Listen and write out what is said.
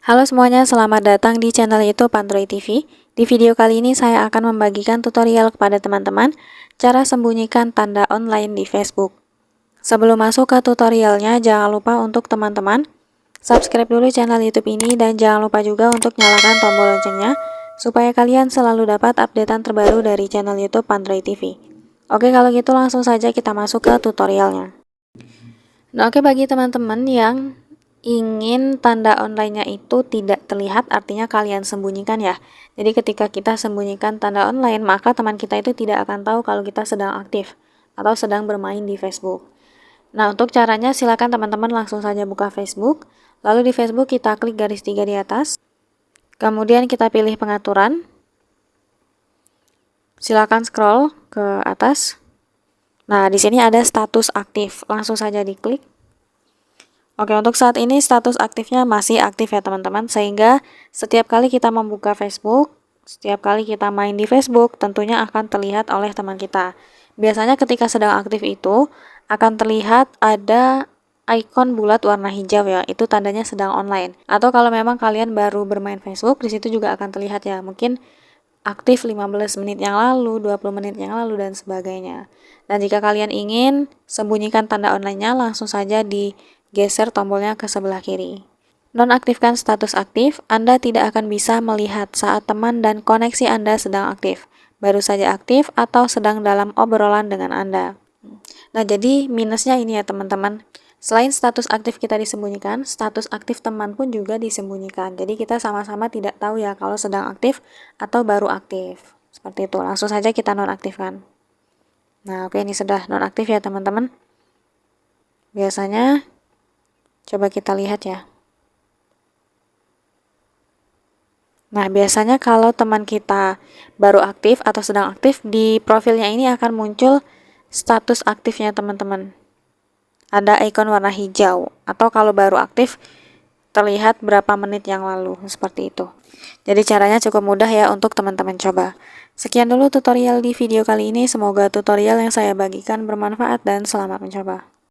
Halo semuanya, selamat datang di channel YouTube Android TV. Di video kali ini saya akan membagikan tutorial kepada teman-teman cara sembunyikan tanda online di Facebook. Sebelum masuk ke tutorialnya, jangan lupa untuk teman-teman subscribe dulu channel YouTube ini dan jangan lupa juga untuk nyalakan tombol loncengnya supaya kalian selalu dapat updatean terbaru dari channel YouTube Android TV. Oke, kalau gitu langsung saja kita masuk ke tutorialnya. Nah, oke, bagi teman-teman yang ingin tanda online-nya itu tidak terlihat, artinya kalian sembunyikan ya. Jadi ketika kita sembunyikan tanda online, maka teman kita itu tidak akan tahu kalau kita sedang aktif atau sedang bermain di Facebook. Nah, untuk caranya silakan teman-teman langsung saja buka Facebook. Lalu di Facebook kita klik garis 3 di atas. Kemudian kita pilih pengaturan. Silakan scroll ke atas. Nah, di sini ada status aktif. Langsung saja diklik. Oke, untuk saat ini status aktifnya masih aktif ya teman-teman, sehingga setiap kali kita membuka Facebook, setiap kali kita main di Facebook, tentunya akan terlihat oleh teman kita. Biasanya ketika sedang aktif itu, akan terlihat ada ikon bulat warna hijau ya, itu tandanya sedang online. Atau kalau memang kalian baru bermain Facebook, di situ juga akan terlihat ya, mungkin aktif 15 menit yang lalu, 20 menit yang lalu, dan sebagainya. Dan jika kalian ingin sembunyikan tanda online-nya, langsung saja digeser tombolnya ke sebelah kiri. Nonaktifkan status aktif, Anda tidak akan bisa melihat saat teman dan koneksi Anda sedang aktif, baru saja aktif, atau sedang dalam obrolan dengan Anda. Nah, jadi minusnya ini ya teman-teman. Selain status aktif kita disembunyikan, status aktif teman pun juga disembunyikan. Jadi kita sama-sama tidak tahu ya kalau sedang aktif atau baru aktif. Seperti itu, langsung saja kita nonaktifkan. Nah, oke, ini sudah nonaktif ya teman-teman. Biasanya, coba kita lihat ya. Nah, biasanya kalau teman kita baru aktif atau sedang aktif, di profilnya ini akan muncul status aktifnya teman-teman. Ada ikon warna hijau, atau kalau baru aktif terlihat berapa menit yang lalu, seperti itu. Jadi caranya cukup mudah ya untuk teman-teman coba. Sekian dulu tutorial di video kali ini, semoga tutorial yang saya bagikan bermanfaat dan selamat mencoba.